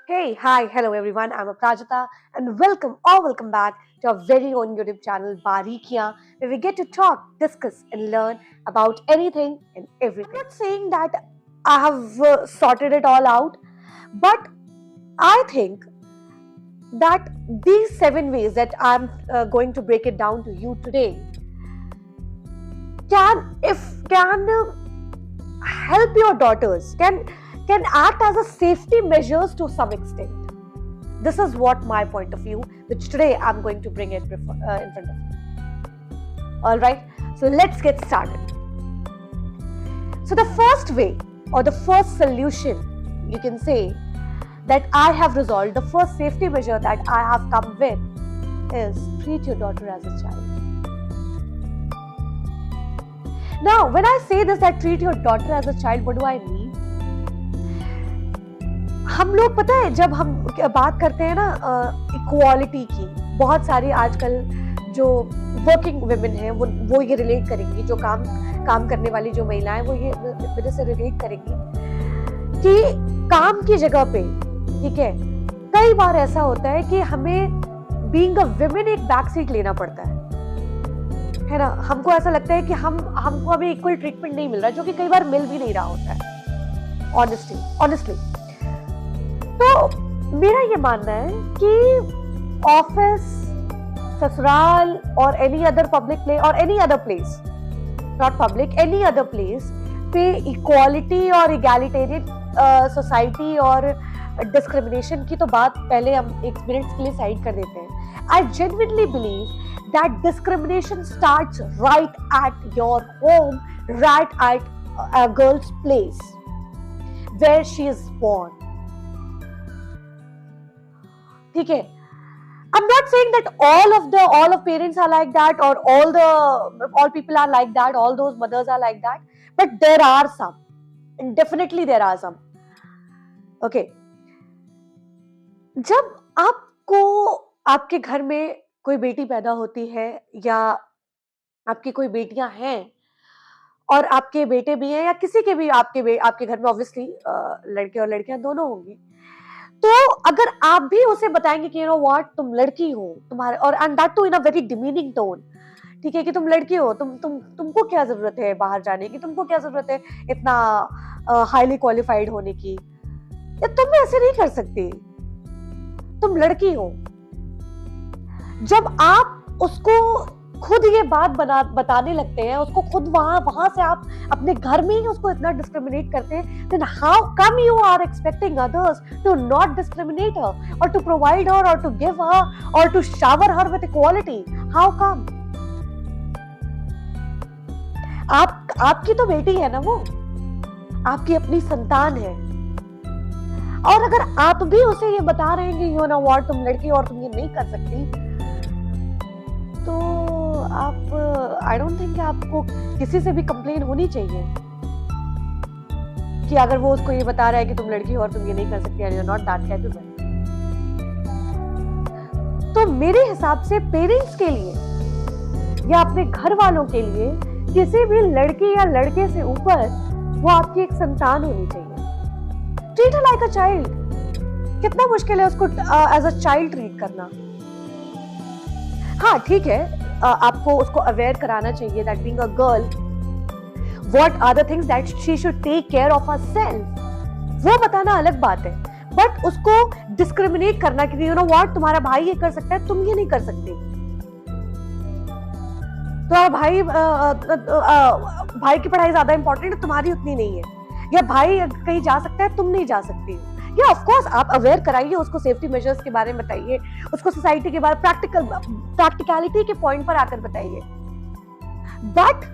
Hey, hi, hello everyone. I'm Aprajita and welcome back to our very own YouTube channel Barikiyan, where we get to talk, discuss, and learn about anything and everything. I'm not saying that I have sorted it all out, but I think that these 7 ways that I'm going to break it down to you today can help your daughters, can act as a safety measures to some extent. This is what my point of view, which today I'm going to bring it in front of you. All right, so let's get started. So the first way or the first solution, you can say, that I have resolved, the first safety measure that I have come with is treat your daughter as a child. Now, when I say this, that treat your daughter as a child, what do I mean? हम लोग पता है जब हम बात करते हैं ना इक्वालिटी की, बहुत सारी आजकल जो वर्किंग वुमेन हैं वो ये रिलेट करेंगी, जो काम करने वाली जो महिलाएं वो ये मेरे से रिलेट करेंगी कि काम की जगह पे, ठीक है, कई बार ऐसा होता है कि हमें बीइंग अ वुमेन एक बैक सीट लेना पड़ता है ना। हमको ऐसा लगता है कि हमको अभी इक्वल ट्रीटमेंट नहीं मिल रहा, जो कि कई बार मिल भी नहीं रहा होता है। ऑनेस्टली तो मेरा ये मानना है कि ऑफिस, ससुराल और एनी अदर पब्लिक प्लेस और any other place, not public, any other place पे इक्वालिटी और इगैलिटेरियन सोसाइटी और डिस्क्रिमिनेशन की तो बात पहले हम एक मिनट के लिए साइड कर देते हैं। I genuinely believe that discrimination starts right at your home, right at a girl's place where she is born. ठीक है, I'm not saying that all of parents are like that, or all people are like that, all those mothers are like that, but there are some, and definitely there are some. Okay, जब आपको आपके घर में कोई बेटी पैदा होती है या आपकी कोई बेटियां हैं और आपके बेटे भी हैं या किसी के भी आपके घर में ऑब्वियसली लड़के और लड़कियां दोनों होंगे, तो अगर आप भी उसे बताएंगे कि यू नो व्हाट, तुम लड़की हो, तुम्हारे और and that too in a very demeaning tone, ठीक है, कि तुम लड़की हो, तुमको क्या जरूरत है बाहर जाने की, तुमको क्या जरूरत है इतना हाईली क्वालिफाइड होने की, या तुम ऐसे नहीं कर सकती, तुम लड़की हो। जब आप उसको खुद ये बात बताने लगते हैं, उसको खुद वहां से आप अपने घर में ही उसको इतना डिस्क्रिमिनेट करते हैं, then how come you are expecting others to not discriminate her or to provide her or to give her or to shower her with equality? How come? आपकी तो बेटी है ना, वो आपकी अपनी संतान है, और अगर आप भी उसे ये बता रहे हैं कि यू नो व्हाट, तुम लड़की और तुम ये नहीं कर सकती, तो आप, आई डोंट थिंक आपको किसी से भी कंप्लेन होनी चाहिए कि अगर वो उसको ये बता रहा है कि तुम लड़की हो और तुम ये नहीं कर सकती, you are not that capable. तो मेरे हिसाब से पेरेंट्स के लिए या अपने घर वालों के लिए किसी भी लड़की या लड़के से ऊपर वो आपकी एक संतान होनी चाहिए। Treat her like a child. कितना मुश्किल है उसको एज अ चाइल्ड ट्रीट करना। हाँ ठीक है, आपको उसको अवेयर कराना चाहिए that being a girl, what are the things that she should take care of herself, वो बताना अलग बात है, बट उसको डिस्क्रिमिनेट करना कि यू नो व्हाट, तुम्हारा भाई ये कर सकता है, तुम ये नहीं कर सकते, तो भाई की पढ़ाई ज्यादा इंपॉर्टेंट है, तुम्हारी उतनी नहीं है, या भाई कहीं जा सकता है, तुम नहीं जा सकती। या ऑफ कोर्स आप अवेयर कराइए उसको, सेफ्टी मेजर्स के बारे में बताइए उसको, सोसाइटी के बारे में प्रैक्टिकलिटी के पॉइंट पर आकर बताइए, but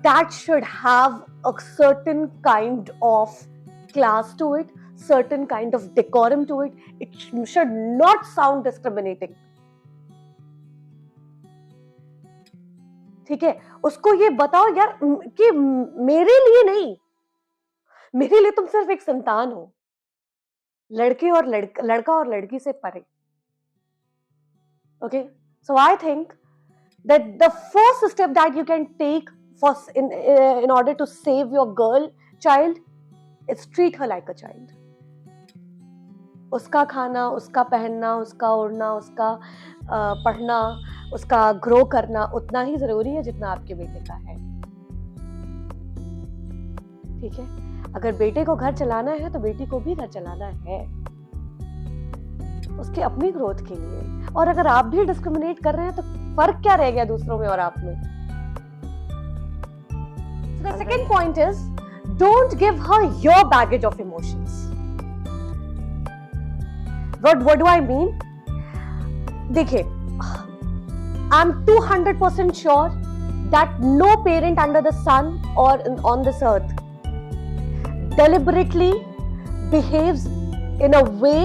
that should have a certain kind of class to it, certain kind of decorum to it, it should not sound discriminating. ठीक है, उसको ये बताओ यार कि मेरे लिए नहीं, मेरे लिए तुम सिर्फ एक संतान हो, लड़के और लड़का और लड़की से परे। Okay, so I think that the first step that you can take in order to save your girl child is treat her like a child. उसका खाना, उसका पहनना, उसका ओढ़ना, उसका पढ़ना, उसका ग्रो करना उतना ही जरूरी है जितना आपके बेटे का है। ठीक है, अगर बेटे को घर चलाना है तो बेटी को भी घर चलाना है, उसकी अपनी ग्रोथ के लिए। और अगर आप भी डिस्क्रिमिनेट कर रहे हैं तो फर्क क्या रह गया दूसरों में और आप में? The second point is, don't give her your baggage of emotions. What do I mean? देखिए, I'm 200% sure that no parent under the sun or on this earth deliberately behaves in a way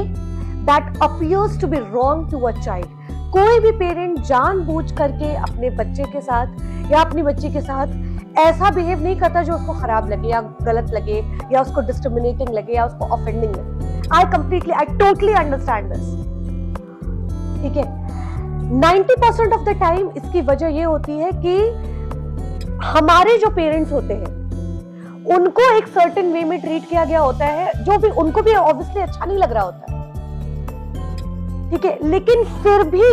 that appears to be wrong to a child. कोई भी parent जानबूझ करके अपने बच्चे के साथ या अपनी बच्ची के साथ ऐसा बिहेव नहीं करता जो उसको खराब लगे या गलत लगे या उसको डिस्क्रिमिनेटिंग लगे या उसको ऑफेंडिंग लगे। I totally understand this. ठीक है, 90% ऑफ द टाइम इसकी वजह ये होती है कि हमारे जो पेरेंट्स होते हैं उनको एक सर्टेन वे में ट्रीट किया गया होता है, जो भी उनको भी ऑब्वियसली अच्छा नहीं लग रहा होता है। ठीक है, लेकिन फिर भी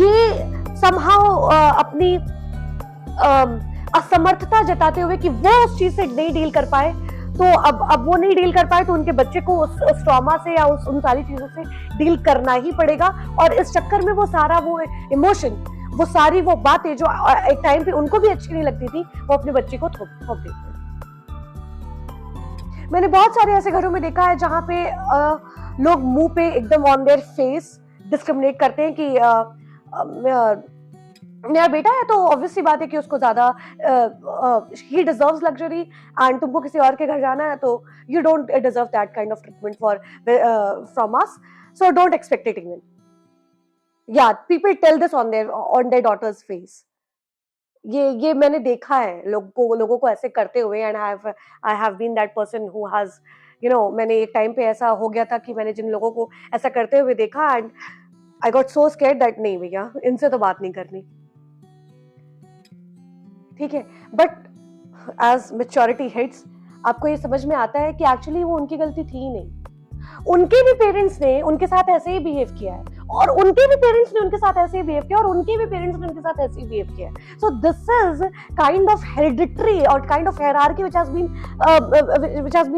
ये समहाउ अपनी असमर्थता जताते हुए कि वो उस चीज से नहीं डील कर पाए, तो अब वो नहीं डील कर पाए तो उनके बच्चे को उस ट्रॉमा से या उन सारी चीजों से डील करना ही पड़ेगा। और इस चक्कर में वो सारा वो इमोशन, वो सारी वो बातें जो एक टाइम पे उनको भी अच्छी नहीं लगती थी, वो अपने बच्चे को थोप देते हैं। मैंने बहुत सारे ऐसे घरों में देखा है जहां पे लोग मुंह पे एकदम ऑन देयर फेस डिस्क्रिमिनेट करते हैं कि मेरा बेटा है तो ऑब्वियसली बात है कि उसको ज्यादा ही डिजर्व्स लग्जरी, एंड तुमको किसी और के घर जाना है तो you don't deserve that kind of treatment from us, so don't expect it even. या people tell this on their daughters face. ये मैंने देखा है लोगों को ऐसे करते हुए, and I have been that person who has मैंने एक टाइम पे ऐसा हो गया था कि मैंने जिन लोगों को ऐसा करते हुए देखा, and I got so scared that नहीं भैया इनसे तो बात नहीं करनी। ठीक है, बट एज मैच्योरिटी हिट्स आपको ये समझ में आता है कि एक्चुअली वो उनकी गलती थी ही नहीं। उनके भी पेरेंट्स ने उनके साथ ऐसे ही बिहेव किया है, और उनके भी पेरेंट्स ने उनके साथ ऐसे ही बिहेव किया, और उनके भी पेरेंट्स ने उनके साथ ऐसे ही बिहेव किया। So this is kind of hereditary और kind of hierarchy which has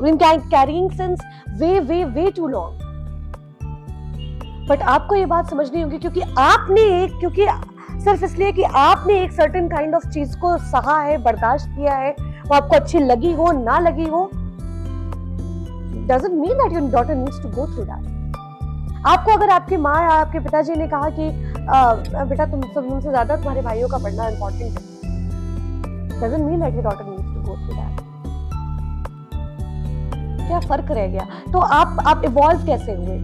been carrying since way too long. But आपको ये बात समझनी होगी क्योंकि सिर्फ इसलिए कि आपने एक सर्टेन काइंड ऑफ चीज को सहा है, बर्दाश्त किया है, वो आपको अच्छी लगी हो ना लगी हो, doesn't mean that your daughter needs to go through that. आपको अगर आपकी माँ या आपके पिताजी ने कहा कि बेटा तुमसे ज्यादा तुम्हारे भाइयों का पढ़ना इम्पोर्टेंट है, doesn't mean that your daughter needs to go through that. क्या फर्क रह गया? तो आप इवॉल्व कैसे हुए?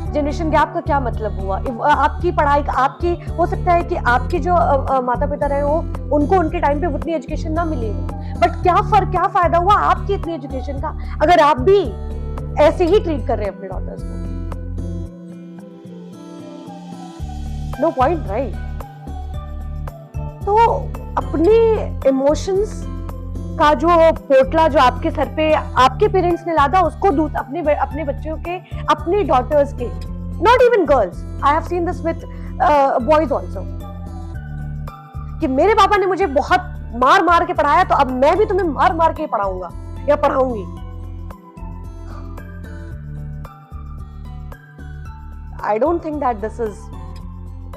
जनरेशन गैप का क्या मतलब हुआ? आपकी पढ़ाई, आपकी हो सकता है कि आपके जो माता पिता रहे हो उनको उनके टाइम पे उतनी एजुकेशन ना मिली हो, बट क्या फायदा हुआ आपकी इतनी एजुकेशन का अगर आप भी ऐसे ही ट्रीट कर रहे हैं अपने डॉटर्स को? No point, right? तो अपने इमोशंस का जो पोटला जो आपके सर पे आपके पेरेंट्स ने लादा, उसको अपने बच्चों के, अपने डॉटर्स के, not even girls, I have seen this with boys also, कि मेरे पापा ने मुझे बहुत मार के पढ़ाया तो अब मैं भी तुम्हें मार के पढ़ाऊंगा या पढ़ाऊंगी। I don't think that this is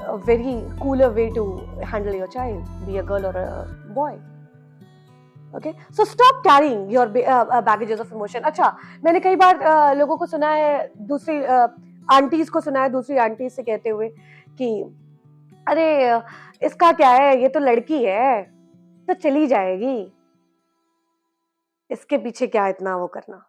a very cooler way to handle your child, be a girl or a boy. Okay, so stop carrying your baggages of emotion. अच्छा, मैंने कई बार लोगों को सुना है, दूसरी आंटीज को सुना है दूसरी आंटीज से कहते हुए कि अरे इसका क्या है, ये तो लड़की है तो चली जाएगी, इसके पीछे क्या इतना वो करना।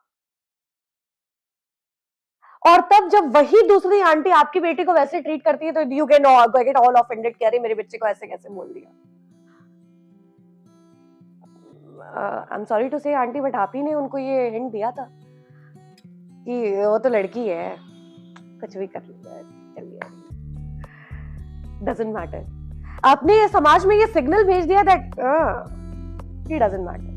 और तब जब वही दूसरी आंटी आपकी बेटी को वैसे ट्रीट करती है तो यू गेट ऑल ऑफेंडेड कि अरे मेरे बच्चे को ऐसे कैसे बोल दिया। आई एम सॉरी टू से आंटी, बट आप ही ने उनको ये हिंट दिया था कि वो तो लड़की है, कुछ भी कर लिया है, चलिए, डजंट मैटर। आपने समाज में ये सिग्नल भेज दिया दैट ही डजंट मैटर।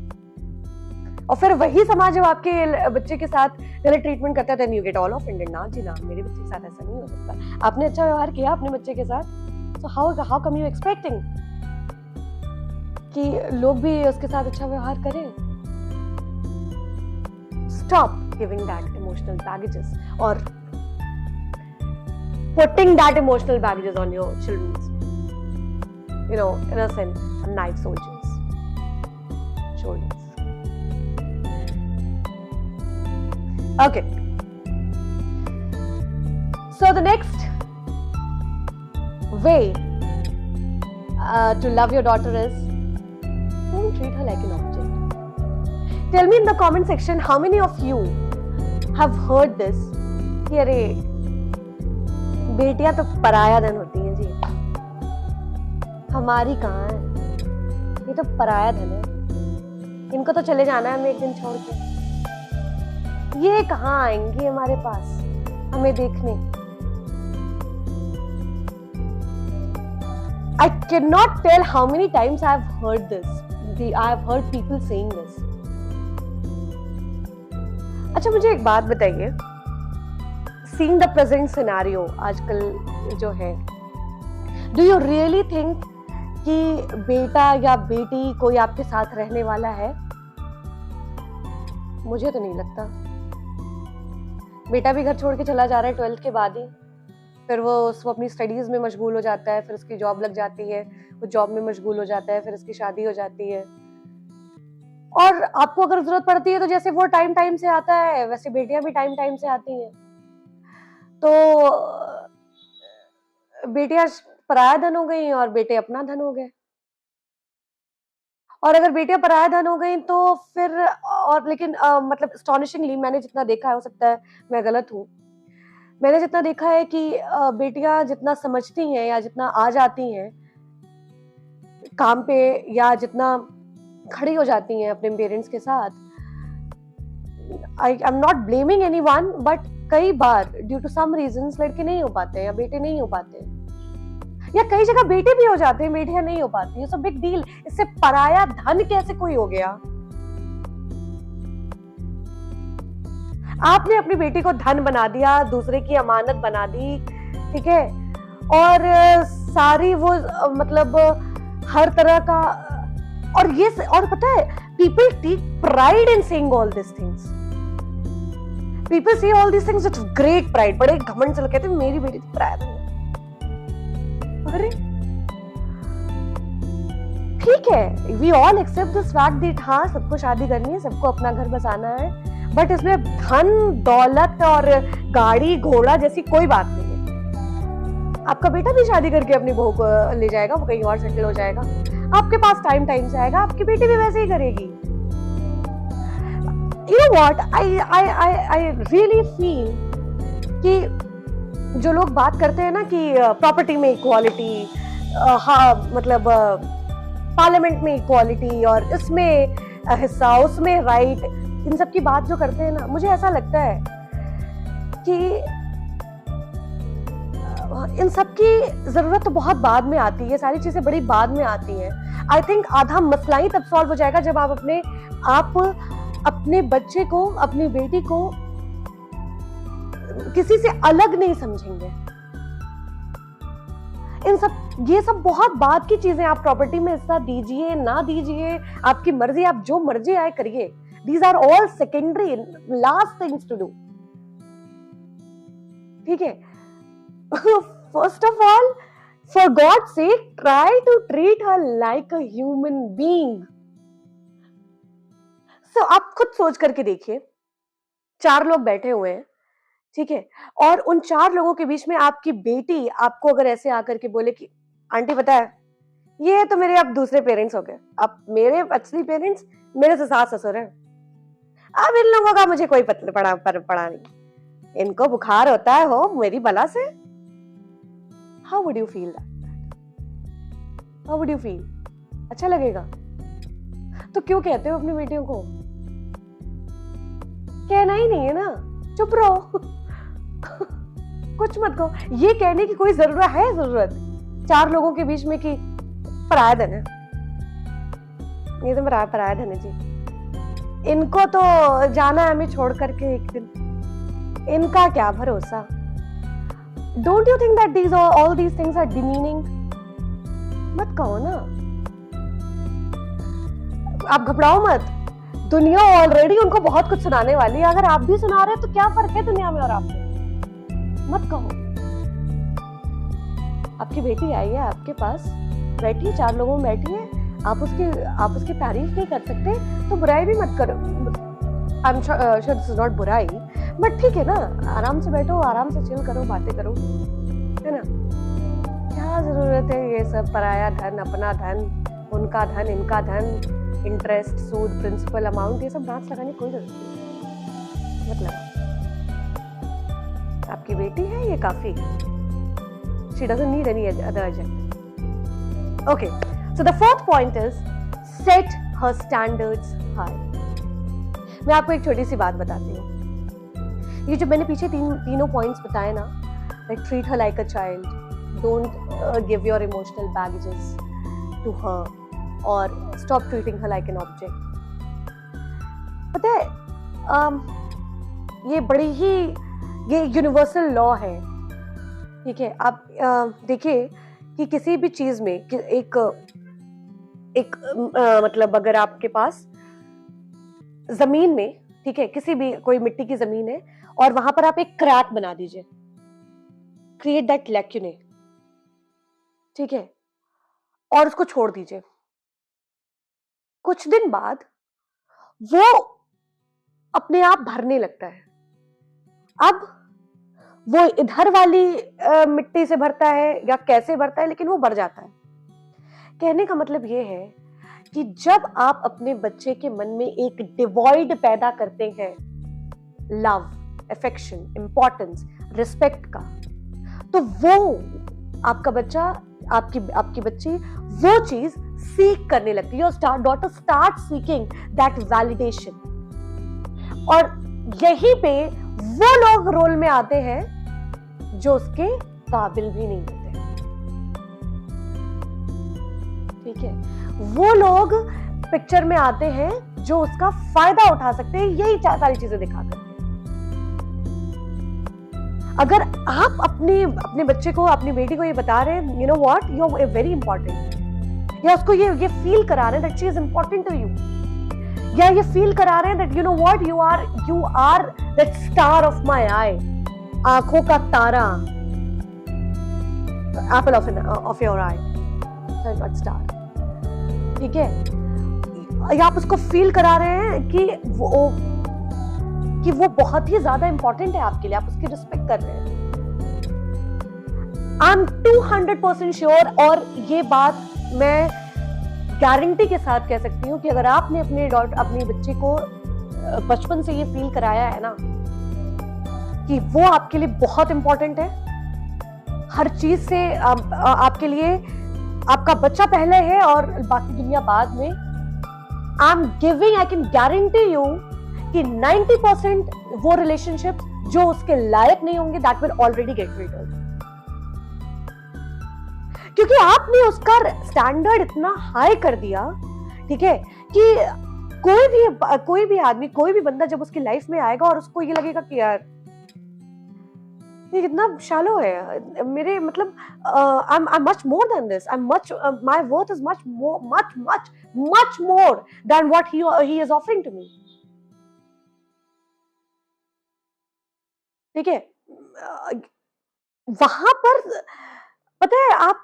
और फिर वही समाज जब आपके बच्चे के साथ गलत ट्रीटमेंट करता है, then you get all offended. ना जी ना, मेरे बच्चे के साथ ऐसा नहीं हो सकता। आपने अच्छा व्यवहार किया अपने बच्चे के साथ, so how come you expecting कि लोग भी उसके साथ अच्छा व्यवहार करें? Stop giving that emotional baggages और putting that emotional baggages on your children's, innocent and knife soldiers shoulders. Okay, so the next way to love your daughter is don't treat her like an object. Tell me in the comment section how many of you have heard this कि अरे बेटियां तो पराया धन होती हैं जी, हमारी कहाँ है, ये तो पराया धन है, इनको तो चले जाना है हमें एक दिन छोड़ के, ये कहाँ आएंगी हमारे पास हमें देखने। I cannot tell how many times I have heard this. I have heard people saying this. अच्छा मुझे एक बात बताइए, seeing the present scenario आजकल जो है, do you really think कि बेटा या बेटी कोई आपके साथ रहने वाला है? मुझे तो नहीं लगता। बेटा भी घर छोड़ के चला जा रहा है 12th के बाद ही, फिर वो अपनी स्टडीज में मशगूल हो जाता है, फिर उसकी जॉब लग जाती है, वो जॉब में मशगूल हो जाता है, फिर उसकी शादी हो जाती है। और आपको अगर जरूरत पड़ती है तो जैसे वो टाइम से आता है, वैसे बेटियां भी टाइम से आती हैं। तो बेटियां पराया धन हो गई और बेटे अपना धन हो गए। और अगर बेटियां पराया धन हो गई तो फिर लेकिन मतलब एस्टॉनिशिंगली मैंने जितना देखा है, हो सकता है मैं गलत हूँ, मैंने जितना देखा है कि बेटियां जितना समझती हैं या जितना आ जाती हैं काम पे या जितना खड़ी हो जाती हैं अपने पेरेंट्स के साथ, I am not blaming anyone, but कई बार ड्यू टू सम रीजंस लड़के नहीं हो पाते या बेटे नहीं हो पाते, या कई जगह बेटे भी हो जाते हैं, बेटियां नहीं हो पाती। It's a big deal. इससे पराया धन कैसे कोई हो गया? आपने अपनी बेटी को धन बना दिया, दूसरे की अमानत बना दी, ठीक है, और सारी वो मतलब हर तरह का, और पता है people take pride in saying all these things. People say all these things with great pride, बड़े घमंड से कहते हैं मेरी बेटी तो पराया धन है। अरे ठीक है, we all accept this fact that हाँ सबको शादी करनी है, सबको अपना घर बसाना है, बट इसमें धन दौलत और गाड़ी घोड़ा जैसी कोई बात नहीं है। आपका बेटा भी शादी करके अपनी बहू को ले जाएगा, वो कहीं और सेटल हो जाएगा, आपके पास टाइम से आएगा, आपकी बेटी भी वैसे ही करेगी। You know what? I really feel कि जो लोग बात करते हैं ना कि प्रॉपर्टी में इक्वालिटी, हाँ मतलब पार्लियामेंट में इक्वालिटी और इसमें हिस्सा उसमें राइट, इन सब की बात जो करते हैं ना, मुझे ऐसा लगता है कि इन सब की जरूरत तो बहुत बाद में आती है, सारी चीजें बड़ी बाद में आती हैं। आई थिंक आधा मसला ही तब सॉल्व हो जाएगा जब आप अपने बच्चे को, अपनी बेटी को किसी से अलग नहीं समझेंगे। ये सब बहुत बाद की चीजें। आप प्रॉपर्टी में हिस्सा दीजिए ना दीजिए, आपकी मर्जी, आप जो मर्जी आए करिए। These are all secondary, last things to do. ठीक है? First of all, for God's sake, try to treat her like a human being. So आप खुद सोच करके देखिए, 4 लोग बैठे हुए हैं, ठीक है, और उन 4 लोगों के बीच में आपकी बेटी आपको अगर ऐसे आकर के बोले कि आंटी पता है, ये तो मेरे अब दूसरे पेरेंट्स हो गए, अब मेरे असली पेरेंट्स मेरे से सास ससुर हैं, अब इन लोगों का मुझे कोई पड़ा नहीं, इनको बुखार होता है हो मेरी बला से। How would you feel that? How would you feel? अच्छा लगेगा? तो क्यों कहते हो अपनी बेटियों को? कहना ही नहीं है ना, चुप रहो। कुछ मत कहो। ये कहने की कोई जरूरत 4 लोगों के बीच में कि पराया धन है, ये तो पराया धन है जी, इनको तो जाना है हमें छोड़ करके एक दिन, इनका क्या भरोसा। Don't you think that these all these things are demeaning? मत कहो ना, आप घबराओ मत, दुनिया ऑलरेडी उनको बहुत कुछ सुनाने वाली है। अगर आप भी सुना रहे हो तो क्या फर्क है दुनिया में और आप में? मत कहो। आपकी बेटी आई है आपके पास, बैठी है, 4 लोगों में बैठी है, आप उसकी तारीफ नहीं कर सकते तो बुराई भी मत करो। I am sure this is not बुराई, बट ठीक है ना, आराम से बैठो, आराम से चिल करो, बातें करो, है ना। क्या जरूरत है ये सब पराया धन, अपना धन, उनका धन, इनका धन, इंटरेस्ट, सूद, प्रिंसिपल, अमाउंट, ये सब नाच लगाने की कोई जरूरत नहीं। मतलब आपकी बेटी है, ये काफी है। She doesn't need any other adjective. Okay, so the fourth point is set her standards high. मैं आपको एक छोटी सी बात बताती हूँ। ये जो मैंने पीछे तीनों पॉइंट्स बताए ना, like treat her like a child, don't give your emotional baggages to her, और stop treating her like an object. पता है, ये बड़ी ही ये यूनिवर्सल लॉ है, ठीक है। आप देखिए कि किसी भी चीज में एक मतलब अगर आपके पास जमीन में, ठीक है, किसी भी कोई मिट्टी की जमीन है और वहां पर आप एक क्रैक बना दीजिए, क्रिएट दैट लैक्यूने, ठीक है, और उसको छोड़ दीजिए। कुछ दिन बाद वो अपने आप भरने लगता है। अब वो इधर वाली मिट्टी से भरता है या कैसे भरता है, लेकिन वो भर जाता है। कहने का मतलब ये है कि जब आप अपने बच्चे के मन में एक डिवॉइड पैदा करते हैं लव, अफेक्शन, इंपॉर्टेंस, रिस्पेक्ट का, तो वो आपका बच्चा, आपकी बच्ची वो चीज सीख करने लगती है। Your daughter start seeking that validation, और यहीं पे वो लोग रोल में आते हैं जो उसके काबिल भी नहीं होते, ठीक है। वो लोग पिक्चर में आते हैं जो उसका फायदा उठा सकते हैं, यही सारी चीजें दिखा करके। अगर आप अपने बच्चे को, अपनी बेटी को ये बता रहे हैं, you know what, you are very important, या उसको ये फील करा रहे हैं that she is important to you, या ये फील करा रहे हैं that you know what, you are that star of my eye, आंखों का तारा, apple of your eye, not star, ठीक है। या आप उसको फील करा रहे हैं कि वो बहुत ही ज्यादा इंपॉर्टेंट है आपके लिए, आप उसकी रिस्पेक्ट कर रहे हैं। आई एम 200% श्योर, और ये बात मैं गारंटी के साथ कह सकती हूँ कि अगर आपने अपनी बच्चे को बचपन से ये फील कराया है ना कि वो आपके लिए बहुत इंपॉर्टेंट है, हर चीज से आपके लिए आपका बच्चा पहले है और बाकी दुनिया बाद में, आई कैन गारंटी यू कि 90% वो रिलेशनशिप जो उसके लायक नहीं होंगे, that will already gate return, क्योंकि आपने उसका स्टैंडर्ड इतना हाई कर दिया, ठीक है, कि कोई भी आदमी, कोई भी बंदा जब उसकी लाइफ में आएगा और उसको ये लगेगा कि यार ये कितना शैलो है, मेरे मतलब I am much more than this, I am much, my worth is much more than what he is offering to me, ठीक है। वहां पर पता है, आप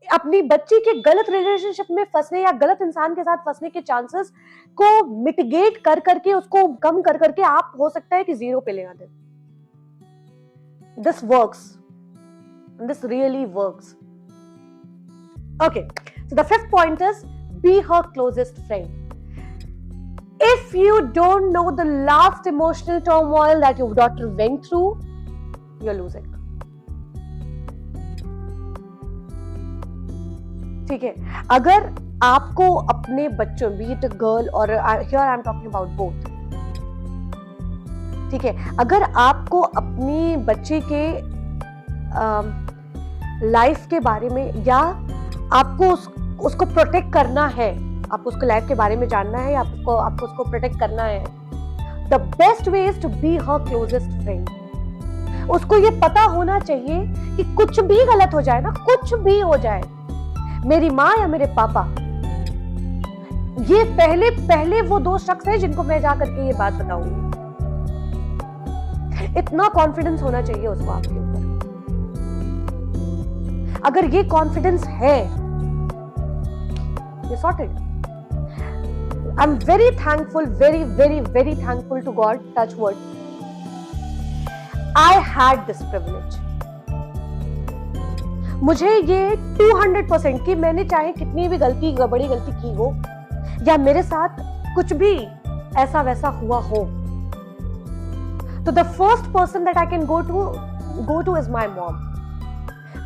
अपनी बच्ची के गलत रिलेशनशिप में फंसने या गलत इंसान के साथ फंसने के चांसेस को मिटिगेट कर करके, उसको कम कर करके आप हो सकता है कि 0 पे ले आ दें। This works. This really works. Okay, so the 5th point is be her closest friend. If you don't know the last emotional turmoil that your daughter went through, you're losing. ठीक है, अगर आपको अपने बच्चों, be it a girl or here I'm talking about both, ठीक है, अगर आपको अपनी बच्चे के लाइफ के बारे में, या आपको उसको प्रोटेक्ट करना है, आपको उसको लाइफ के बारे में जानना है या आपको उसको प्रोटेक्ट करना है, the best way is to be her closest friend. उसको ये पता होना चाहिए कि कुछ भी गलत हो जाए ना, कुछ भी हो जाए, मेरी माँ या मेरे पापा, ये पहले वो दो शख्स हैं जिनको मैं जा करके ये बात बताऊंगी। इतना कॉन्फिडेंस होना चाहिए उसको आपके ऊपर। अगर ये कॉन्फिडेंस है, ये sorted. I am very thankful, very very very thankful to God, touch word, I had this privilege. मुझे ये 200% कि मैंने चाहे कितनी भी बड़ी गलती की हो या मेरे साथ कुछ भी ऐसा वैसा हुआ हो, तो the first person that I can go two is my mom.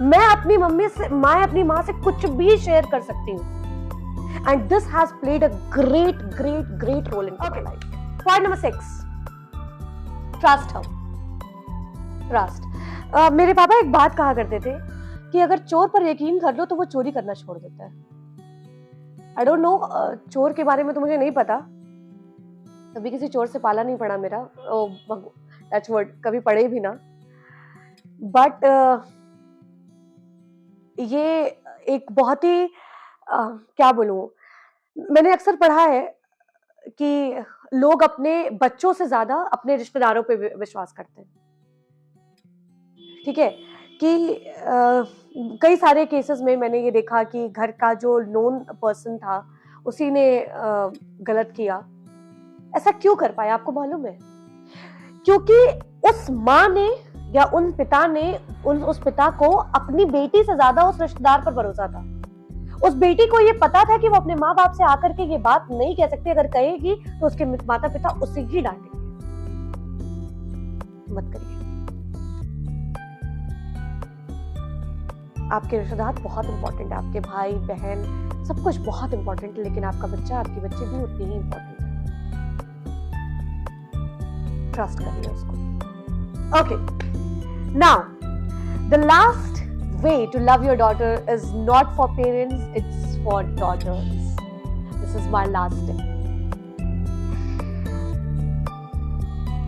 मैं अपनी अपनी माँ से कुछ भी शेयर कर सकती हूँ। And this has played a great great great role in my life. Point number 6, trust her. Trust. मेरे पापा एक बात कहा करते थे कि अगर चोर पर यकीन कर लो तो वो चोरी करना छोड़ देता है। आई डोंट नो, चोर के बारे में तो मुझे नहीं पता, कभी किसी चोर से पाला नहीं पड़ा मेरा, टच वर्ड, कभी पड़े भी ना। बट ये एक बहुत ही क्या बोलूं, मैंने अक्सर पढ़ा है कि लोग अपने बच्चों से ज्यादा अपने रिश्तेदारों पे विश्वास करते हैं। ठीक है, कि कई सारे केसेस में मैंने ये देखा कि घर का जो नोन पर्सन था उसी ने गलत किया। ऐसा क्यों कर पाया आपको मालूम है? क्योंकि उस माँ ने या उन पिता ने उस पिता को अपनी बेटी से ज्यादा उस रिश्तेदार पर भरोसा था। उस बेटी को ये पता था कि वो अपने माँ बाप से आकर के ये बात नहीं कह सकती, अगर कहेगी तो उसके माता पिता उसे ही डांटेंगे। मत करिए। आपके रिश्तेदार बहुत इंपॉर्टेंट है, आपके भाई बहन सब कुछ बहुत इंपॉर्टेंट है, लेकिन आपका बच्चा, आपकी बच्ची भी उतनी ही इंपॉर्टेंट है। ट्रस्ट करिए उसको। Okay, now the last way to love your daughter is not for parents, it's for daughters. This is my last tip.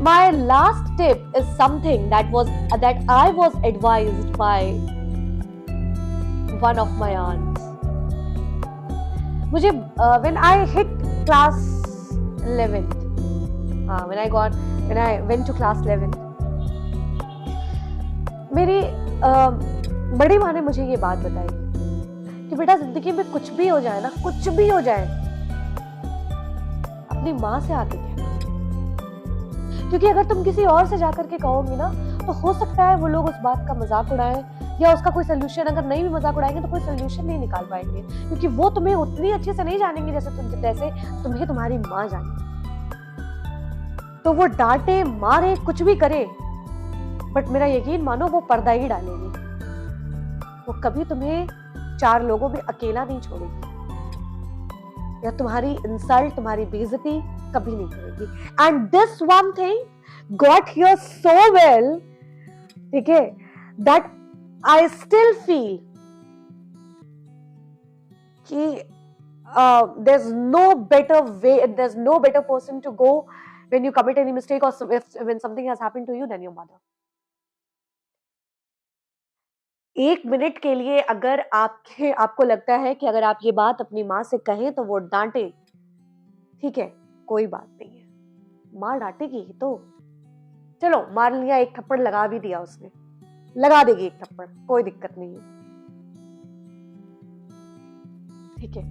My last tip is something that I was advised by one of my aunts. मुझे when I hit class 11th, when I went to class 11th, मेरी बड़ी माँ ने मुझे ये बात बताई कि बेटा जिंदगी में कुछ भी हो जाए ना, कुछ भी हो जाए, अपनी माँ से आके कहना। क्योंकि अगर तुम किसी और से जाकर के कहोगी ना, तो हो सकता है वो लोग उस बात का मजाक उड़ाएं या उसका कोई सोल्यूशन, अगर नहीं भी मजाक उड़ाएंगे तो कोई सोल्यूशन नहीं निकाल पाएंगे, क्योंकि वो तुम्हें उतनी अच्छे से नहीं जानेंगे जैसे तुम्हें तुम्हारी माँ जाने। तो वो डांटे मारे कुछ भी करे, बट मेरा यकीन मानो वो पर्दा ही डालेगी। वो कभी तुम्हें 4 लोगों में अकेला नहीं छोड़ेगी या तुम्हारी इंसल्ट, तुम्हारी बेइज्जती कभी नहीं करेगी। And this one thing got here so well, ठीक है, दैट आई स्टिल फील कि there's no better way, there's no better person to go when you commit any mistake or when something has happened to you than your mother. 1 minute के लिए अगर आपको लगता है कि अगर आप ये बात अपनी माँ से कहें तो वो डांटे, ठीक है, कोई बात नहीं है, माँ डांटेगी ही तो। चलो मार लिया, एक थप्पड़ लगा भी दिया उसने, लगा देगी एक थप्पड़, कोई दिक्कत नहीं है, ठीक है,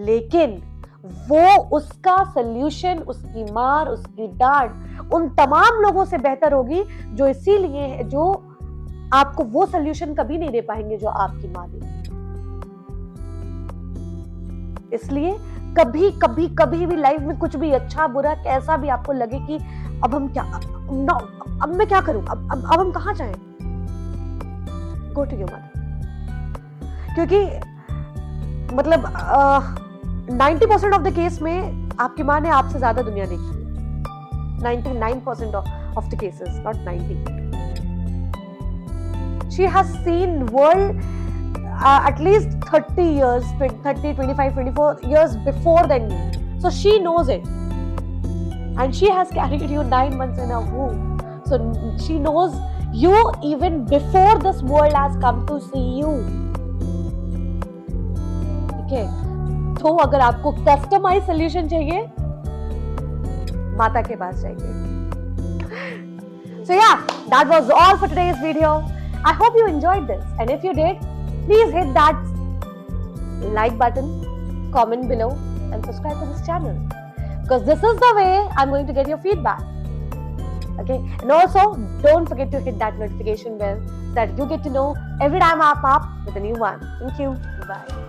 लेकिन वो उसका सल्यूशन, उसकी मार, उसकी डांट उन तमाम लोगों से बेहतर होगी जो इसीलिए जो आपको वो सल्यूशन कभी नहीं दे पाएंगे जो आपकी माँ देगी। इसलिए कभी कभी कभी भी लाइफ में कुछ भी अच्छा बुरा कैसा भी आपको लगे कि अब हम क्या, अब मैं क्या करूं, अब हम कहां जाएं, गो टू योर मदर। क्योंकि मतलब 90% ऑफ द केस में आपकी माँ ने आपसे ज्यादा दुनिया देखी है। 99% of the cases, not 90। She has seen world, at least 30 years, 30, 25, 24 years before than you. So she knows it. And she has carried you 9 months in her womb. So she knows you even before this world has come to see you. Okay. तो अगर आपको customise solution चाहिए, माता के पास जाइए. So yeah, that was all for today's video. I hope you enjoyed this, and if you did, please hit that like button, comment below, and subscribe to this channel, because this is the way I'm going to get your feedback. Okay, and also don't forget to hit that notification bell so that you get to know every time I pop up with a new one. Thank you. Bye.